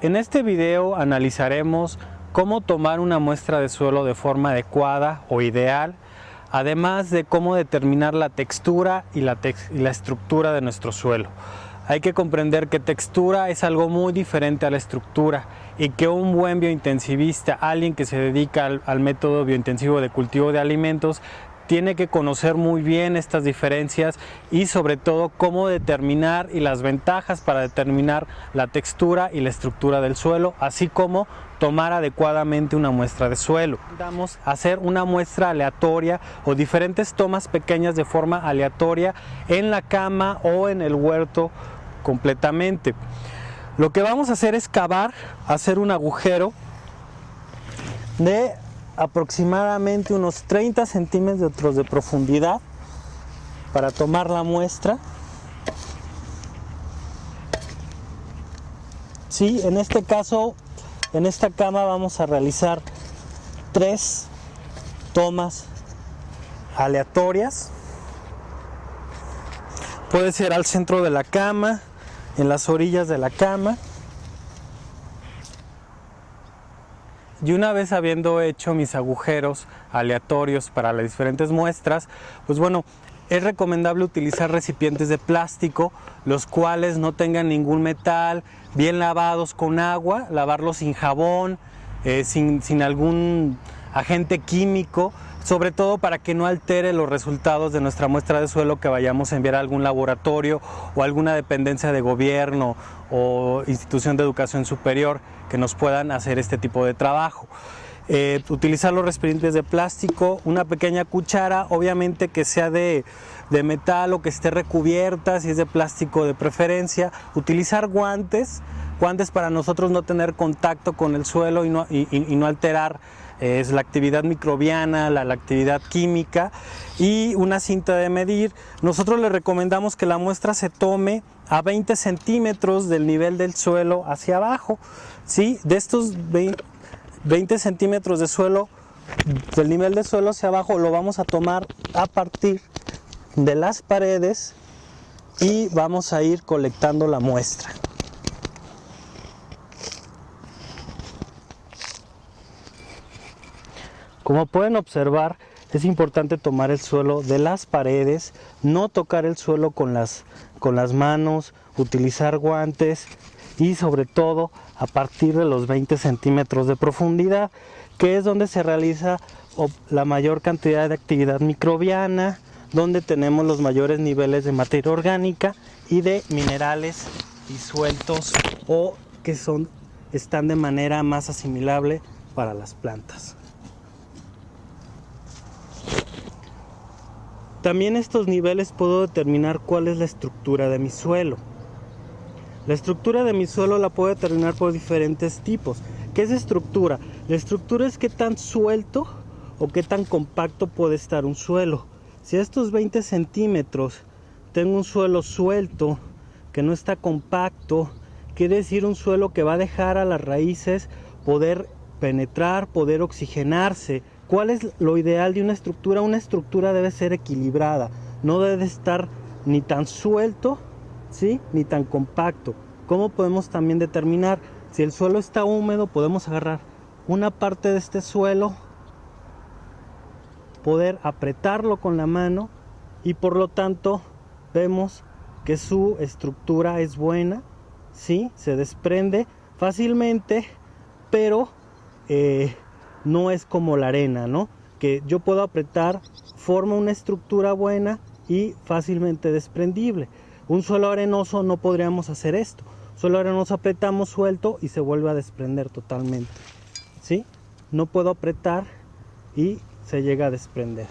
En este video analizaremos cómo tomar una muestra de suelo de forma adecuada o ideal, además de cómo determinar la textura y la estructura de nuestro suelo. Hay que comprender que textura es algo muy diferente a la estructura y que un buen biointensivista, alguien que se dedica al método biointensivo de cultivo de alimentos, tiene que conocer muy bien estas diferencias y sobre todo cómo determinar y las ventajas para determinar la textura y la estructura del suelo, así como tomar adecuadamente una muestra de suelo. Vamos a hacer una muestra aleatoria o diferentes tomas pequeñas de forma aleatoria en la cama o en el huerto completamente. Lo que vamos a hacer es cavar, hacer un agujero de aproximadamente unos 30 centímetros de profundidad para tomar la muestra. Sí, en este caso, en esta cama vamos a realizar 3 tomas aleatorias. Puede ser al centro de la cama, en las orillas de la cama. Y una vez habiendo hecho mis agujeros aleatorios para las diferentes muestras, pues bueno, es recomendable utilizar recipientes de plástico, los cuales no tengan ningún metal, bien lavados con agua, lavarlos sin jabón, sin algún agente químico, sobre todo para que no altere los resultados de nuestra muestra de suelo que vayamos a enviar a algún laboratorio o alguna dependencia de gobierno o institución de educación superior que nos puedan hacer este tipo de trabajo. Utilizar los recipientes de plástico, una pequeña cuchara, obviamente que sea de metal o que esté recubierta, si es de plástico de preferencia. Utilizar guantes para nosotros no tener contacto con el suelo y no alterar la actividad microbiana, la actividad química, y una cinta de medir. Nosotros le recomendamos que la muestra se tome a 20 centímetros del nivel del suelo hacia abajo, ¿sí? De estos 20 centímetros de suelo, del nivel del suelo hacia abajo, lo vamos a tomar a partir de las paredes y vamos a ir colectando la muestra. Como pueden observar, es importante tomar el suelo de las paredes, no tocar el suelo con las manos, utilizar guantes y sobre todo a partir de los 20 centímetros de profundidad, que es donde se realiza la mayor cantidad de actividad microbiana, donde tenemos los mayores niveles de materia orgánica y de minerales disueltos o que están de manera más asimilable para las plantas. También estos niveles puedo determinar cuál es la estructura de mi suelo. La estructura de mi suelo la puedo determinar por diferentes tipos. ¿Qué es estructura? La estructura es qué tan suelto o qué tan compacto puede estar un suelo. Si a estos 20 centímetros tengo un suelo suelto, que no está compacto, quiere decir un suelo que va a dejar a las raíces poder penetrar, poder oxigenarse. ¿Cuál es lo ideal de una estructura? Una estructura debe ser equilibrada, no debe estar ni tan suelto, ¿sí?, ni tan compacto. ¿Cómo podemos también determinar? Si el suelo está húmedo, podemos agarrar una parte de este suelo, poder apretarlo con la mano y por lo tanto vemos que su estructura es buena, ¿sí?, se desprende fácilmente, pero no es como la arena, ¿no?, que yo puedo apretar, forma una estructura buena y fácilmente desprendible. Un suelo arenoso no podríamos hacer esto. Suelo arenoso apretamos suelto y se vuelve a desprender totalmente, ¿sí? No puedo apretar y se llega a desprender.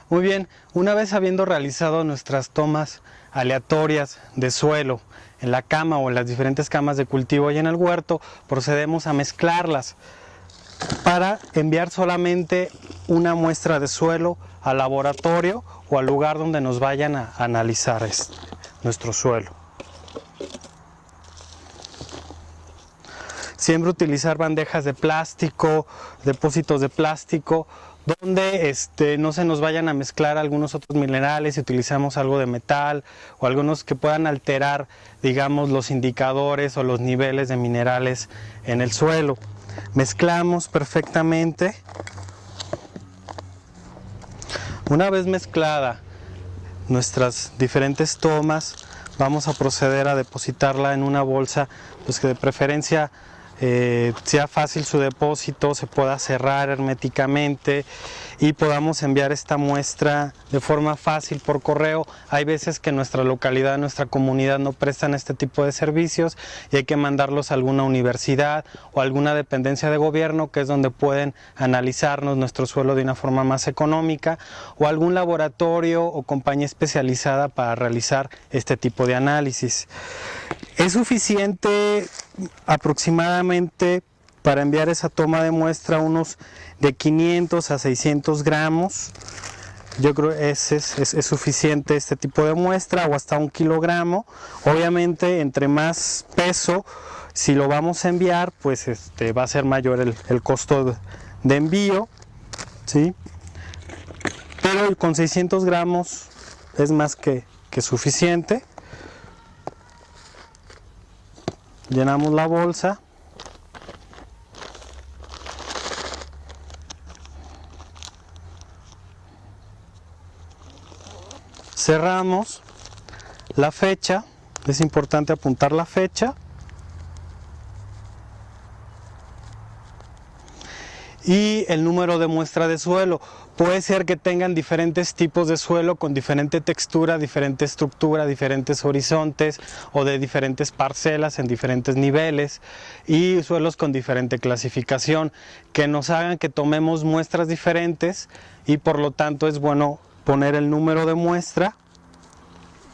Muy bien, una vez habiendo realizado nuestras tomas aleatorias de suelo en la cama o en las diferentes camas de cultivo y en el huerto, procedemos a mezclarlas para enviar solamente una muestra de suelo al laboratorio o al lugar donde nos vayan a analizar nuestro suelo. Siempre utilizar bandejas de plástico, depósitos de plástico donde no se nos vayan a mezclar algunos otros minerales, si utilizamos algo de metal o algunos que puedan alterar, digamos, los indicadores o los niveles de minerales en el suelo. Mezclamos perfectamente. Una vez mezclada nuestras diferentes tomas, vamos a proceder a depositarla en una bolsa, pues que de preferencia sea fácil su depósito, se pueda cerrar herméticamente y podamos enviar esta muestra de forma fácil por correo. Hay veces que nuestra localidad, nuestra comunidad no prestan este tipo de servicios y hay que mandarlos a alguna universidad o alguna dependencia de gobierno, que es donde pueden analizarnos nuestro suelo de una forma más económica, o algún laboratorio o compañía especializada para realizar este tipo de análisis. Es suficiente aproximadamente para enviar esa toma de muestra unos de 500 a 600 gramos. Yo creo que es suficiente este tipo de muestra, o hasta 1 kilogramo. Obviamente, entre más peso, si lo vamos a enviar, pues va a ser mayor el costo de envío, ¿sí? Pero con 600 gramos es más que suficiente. Llenamos la bolsa. Cerramos la fecha, es importante apuntar la fecha. Y el número de muestra de suelo. Puede ser que tengan diferentes tipos de suelo con diferente textura, diferente estructura, diferentes horizontes o de diferentes parcelas en diferentes niveles, y suelos con diferente clasificación, que nos hagan que tomemos muestras diferentes, y por lo tanto es bueno poner el número de muestra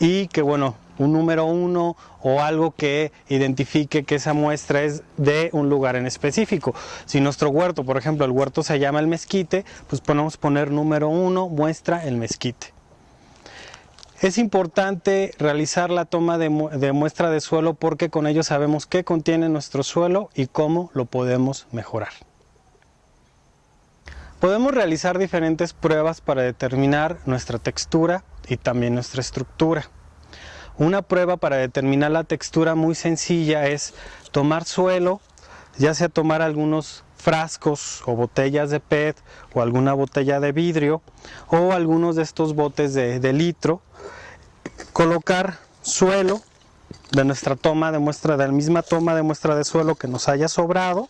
y que un número 1 o algo que identifique que esa muestra es de un lugar en específico. Si nuestro huerto, por ejemplo, el huerto se llama El Mezquite, pues podemos poner número 1, muestra El Mezquite. Es importante realizar la toma de muestra de suelo, porque con ello sabemos qué contiene nuestro suelo y cómo lo podemos mejorar. Podemos realizar diferentes pruebas para determinar nuestra textura y también nuestra estructura. Una prueba para determinar la textura muy sencilla es tomar suelo, ya sea tomar algunos frascos o botellas de PET o alguna botella de vidrio o algunos de estos botes de litro, colocar suelo de nuestra toma de muestra, de la misma toma de muestra de suelo que nos haya sobrado.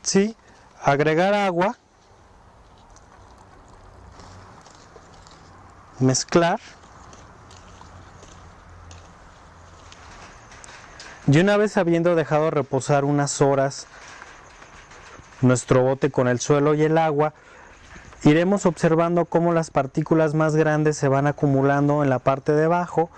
Sí, agregar agua, mezclar, y una vez habiendo dejado reposar unas horas nuestro bote con el suelo y el agua, iremos observando cómo las partículas más grandes se van acumulando en la parte de abajo,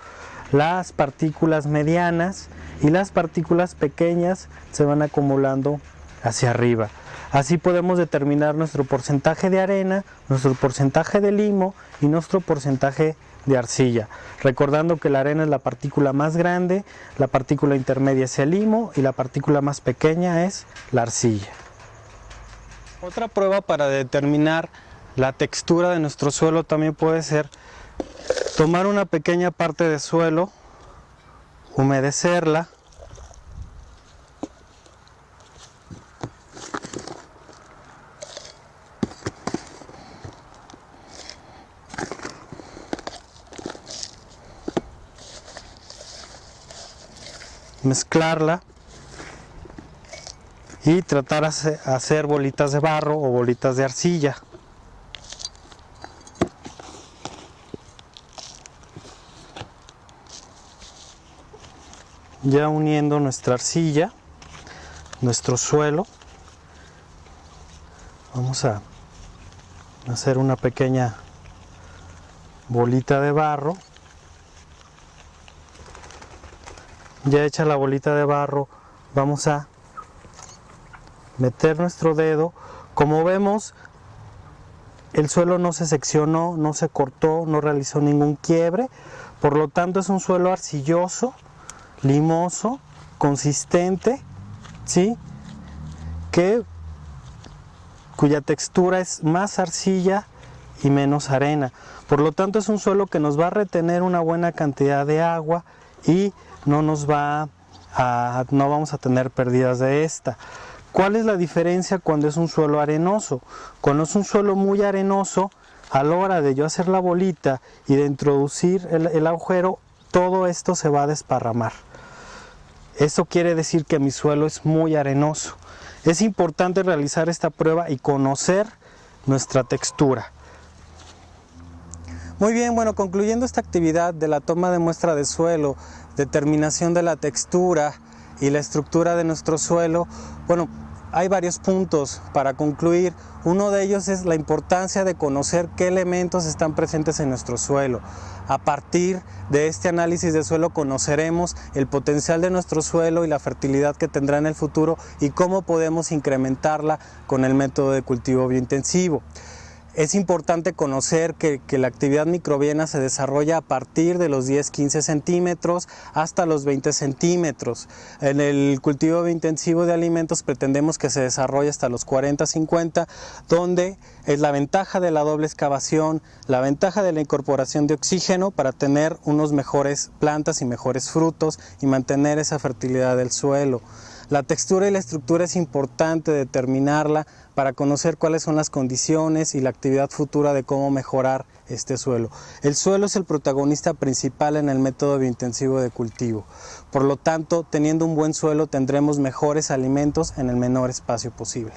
las partículas medianas y las partículas pequeñas se van acumulando hacia arriba. Así podemos determinar nuestro porcentaje de arena, nuestro porcentaje de limo y nuestro porcentaje de arcilla. Recordando que la arena es la partícula más grande, la partícula intermedia es el limo y la partícula más pequeña es la arcilla. Otra prueba para determinar la textura de nuestro suelo también puede ser tomar una pequeña parte de suelo, humedecerla, mezclarla y tratar de hacer bolitas de barro o bolitas de arcilla. Ya uniendo nuestra arcilla, nuestro suelo, vamos a hacer una pequeña bolita de barro. Ya hecha la bolita de barro, vamos a meter nuestro dedo. Como vemos, el suelo no se seccionó, no se cortó, no realizó ningún quiebre, por lo tanto es un suelo arcilloso, limoso, consistente, ¿sí? Cuya textura es más arcilla y menos arena. Por lo tanto es un suelo que nos va a retener una buena cantidad de agua y no vamos a tener pérdidas de esta. ¿Cuál es la diferencia cuando es un suelo arenoso? Cuando es un suelo muy arenoso, a la hora de yo hacer la bolita y de introducir el agujero, todo esto se va a desparramar. Eso quiere decir que mi suelo es muy arenoso. Es importante realizar esta prueba y conocer nuestra textura. Muy bien, bueno, concluyendo esta actividad de la toma de muestra de suelo, determinación de la textura y la estructura de nuestro suelo, bueno, hay varios puntos para concluir. Uno de ellos es la importancia de conocer qué elementos están presentes en nuestro suelo. A partir de este análisis de suelo conoceremos el potencial de nuestro suelo y la fertilidad que tendrá en el futuro y cómo podemos incrementarla con el método de cultivo biointensivo. Es importante conocer que la actividad microbiana se desarrolla a partir de los 10-15 centímetros hasta los 20 centímetros. En el cultivo biointensivo de alimentos pretendemos que se desarrolle hasta los 40-50, donde es la ventaja de la doble excavación, la ventaja de la incorporación de oxígeno para tener unos mejores plantas y mejores frutos y mantener esa fertilidad del suelo. La textura y la estructura es importante determinarla para conocer cuáles son las condiciones y la actividad futura de cómo mejorar este suelo. El suelo es el protagonista principal en el método biointensivo de cultivo. Por lo tanto, teniendo un buen suelo tendremos mejores alimentos en el menor espacio posible.